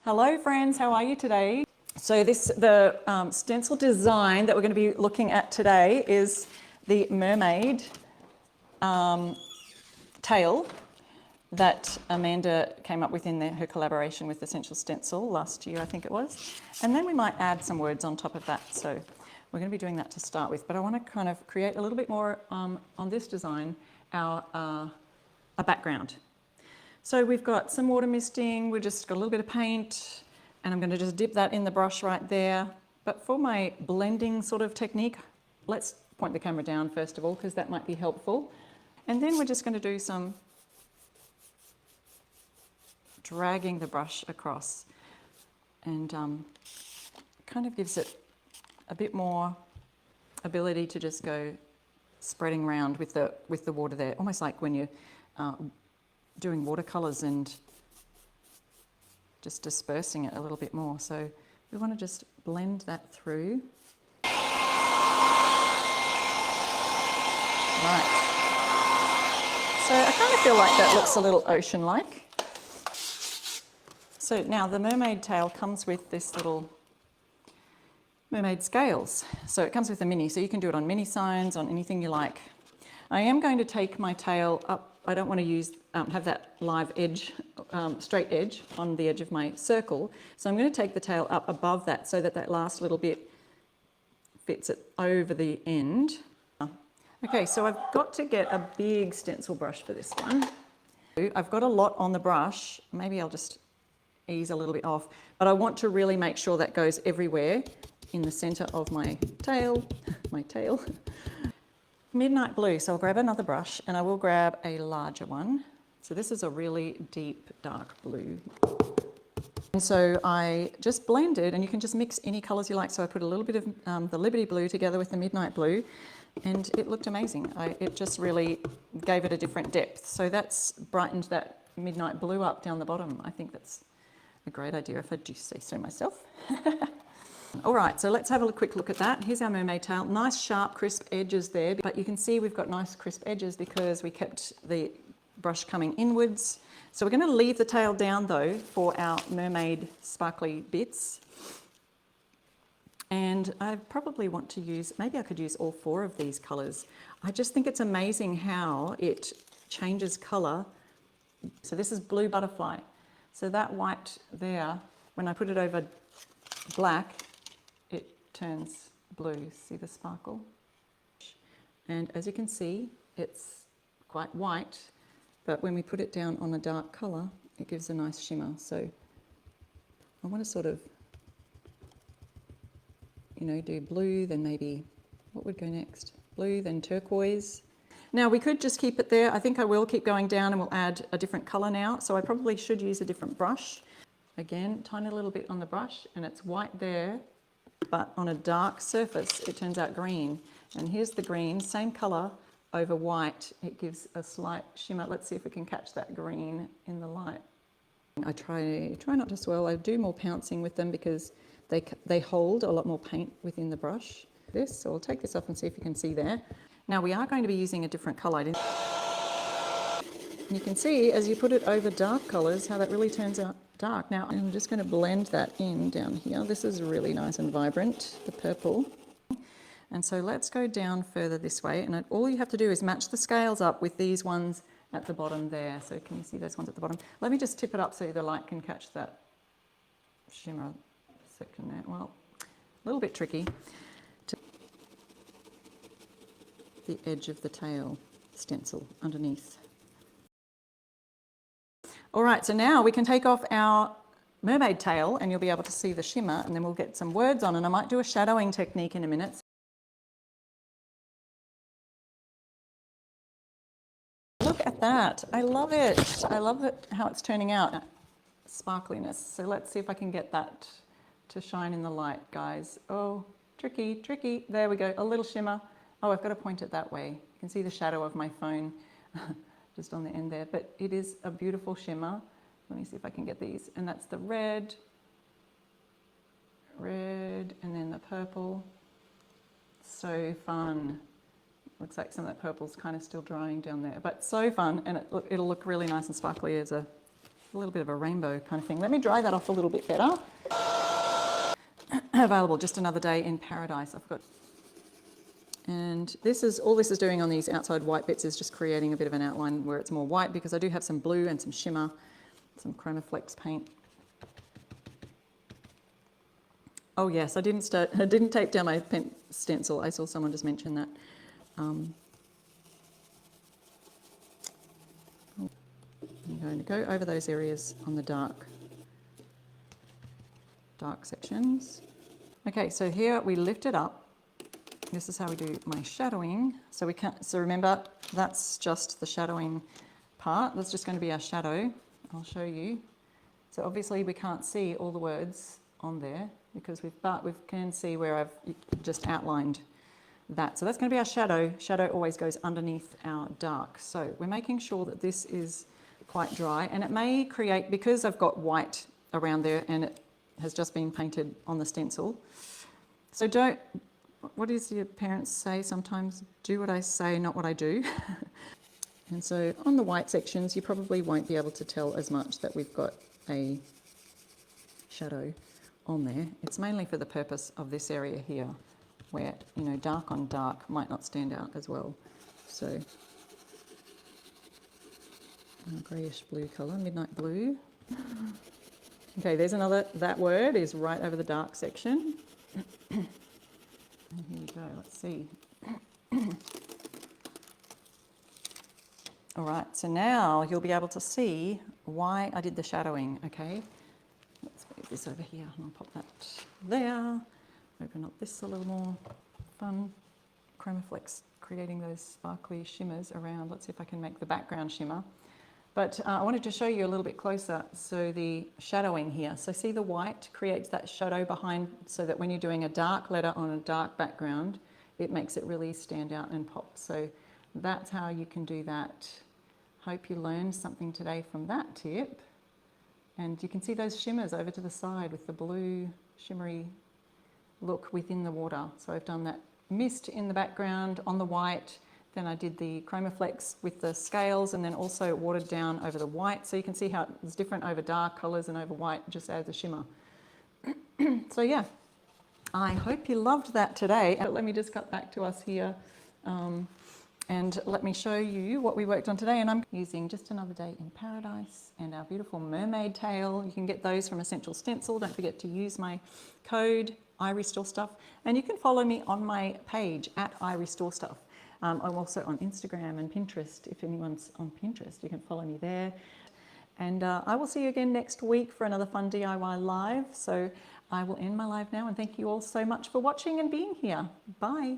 Hello friends, how are you today? So the stencil design that we're going to be looking at today is the Mermaid Tail that Amanda came up with in her collaboration with Essential Stencil last year, I think it was. And then we might add some words on top of that. So we're going to be doing that to start with. But I want to kind of create a little bit more on this design, a background. So we've got some water misting, we've just got a little bit of paint, and I'm going to just dip that in the brush right there. But for my blending sort of technique, let's point the camera down first of all, because that might be helpful. And then we're just going to do some dragging the brush across, and kind of gives it a bit more ability to just go spreading around with the water there, almost like when you're doing watercolors and just dispersing it a little bit more. So we want to just blend that through. Right. So I kind of feel like that looks a little ocean-like. So now the mermaid tail comes with this little mermaid scales. So it comes with a mini, so you can do it on mini signs, on anything you like. I am going to take my tail up. I don't want to use have that live edge, straight edge on the edge of my circle. So I'm going to take the tail up above that so that that last little bit fits it over the end. Okay, so I've got to get a big stencil brush for this one. I've got a lot on the brush. Maybe I'll just ease a little bit off, but I want to really make sure that goes everywhere in the center of my tail. Midnight blue, so I'll grab another brush and I will grab a larger one. So this is a really deep dark blue. And so I just blended, and you can just mix any colors you like. So I put a little bit of the Liberty blue together with the midnight blue, and it looked amazing. It just really gave it a different depth. So that's brightened that midnight blue up down the bottom. I think that's a great idea if I do say so myself. All right, so let's have a quick look at that. Here's our mermaid tail. Nice, sharp, crisp edges there, but you can see we've got nice, crisp edges because we kept the brush coming inwards. So we're going to leave the tail down though for our mermaid sparkly bits. And I probably want to use, maybe I could use all 4 of these colors. I just think it's amazing how it changes color. So this is blue butterfly. So that white there, when I put it over black, it turns blue. See the sparkle? And as you can see, it's quite white, but when we put it down on a dark color, it gives a nice shimmer. So I want to sort of, you know, do blue, then maybe, what would go next? Blue, then turquoise. Now we could just keep it there. I think I will keep going down and we'll add a different color now. So I probably should use a different brush. Again, tiny little bit on the brush, and it's white there, but on a dark surface, it turns out green. And here's the green, same color over white. It gives a slight shimmer. Let's see if we can catch that green in the light. I try not to swirl. I do more pouncing with them because they hold a lot more paint within the brush. So I'll take this off and see if you can see there. Now we are going to be using a different color. And you can see as you put it over dark colors how that really turns out dark. Now I'm just going to blend that in down here. This is really nice and vibrant, the purple. And so let's go down further this way, and all you have to do is match the scales up with these ones at the bottom there. So can you see those ones at the bottom? Let me just tip it up so the light can catch that shimmer section there. Well, a little bit tricky. The edge of the tail stencil underneath. All right, so now we can take off our mermaid tail and you'll be able to see the shimmer, and then we'll get some words on, and I might do a shadowing technique in a minute. Look at that. I love it. I love it, how it's turning out. Sparkliness. So let's see if I can get that to shine in the light, guys. Oh, tricky, tricky. There we go. A little shimmer. Oh, I've got to point it that way. You can see the shadow of my phone just on the end there, but it is a beautiful shimmer. Let me see if I can get these. And that's the red, and then the purple. So fun. Looks like some of that purple's kind of still drying down there, but so fun, and it'll look really nice and sparkly as a a little bit of a rainbow kind of thing. Let me dry that off a little bit better. Available just another day in paradise. I forgot. And this is all this is doing on these outside white bits is just creating a bit of an outline where it's more white, because I do have some blue and some shimmer, some ChromaFlex paint. Oh yes, I didn't tape down my pen stencil. I saw someone just mention that. I'm going to go over those areas on the dark sections. Okay, so here we lift it up. This is how we do my shadowing. So remember, that's just the shadowing part. That's just going to be our shadow. I'll show you. So obviously we can't see all the words on there, because we can see where I've just outlined that. So that's going to be our shadow. Shadow always goes underneath our dark. So we're making sure that this is quite dry, and it may create, because I've got white around there and it has just been painted on the stencil. So what does your parents say sometimes? Do what I say, not what I do. And so on the white sections, you probably won't be able to tell as much that we've got a shadow on there. It's mainly for the purpose of this area here, where, you know, dark on dark might not stand out as well. So a greyish blue colour, midnight blue. Okay, there's another, that word is right over the dark section. And here we go, let's see. All right, so now you'll be able to see why I did the shadowing, okay? Let's move this over here and I'll pop that there. Open up this a little more fun. ChromaFlex creating those sparkly shimmers around. Let's see if I can make the background shimmer. But I wanted to show you a little bit closer. So the shadowing here. So see the white creates that shadow behind, so that when you're doing a dark letter on a dark background, it makes it really stand out and pop. So that's how you can do that. Hope you learned something today from that tip. And you can see those shimmers over to the side with the blue shimmery look within the water. So I've done that mist in the background on the white. Then I did the ChromaFlex with the scales, and then also watered down over the white. So you can see how it's different over dark colours and over white, just adds a shimmer. So yeah, I hope you loved that today. But let me just cut back to us here and let me show you what we worked on today. And I'm using Just Another Day in Paradise and our beautiful Mermaid Tail. You can get those from Essential Stencil. Don't forget to use my code iRestoreStuff. And you can follow me on my page at iRestoreStuff. I'm also on Instagram and Pinterest. If anyone's on Pinterest, you can follow me there. And I will see you again next week for another fun DIY live. So I will end my live now, and thank you all so much for watching and being here. Bye.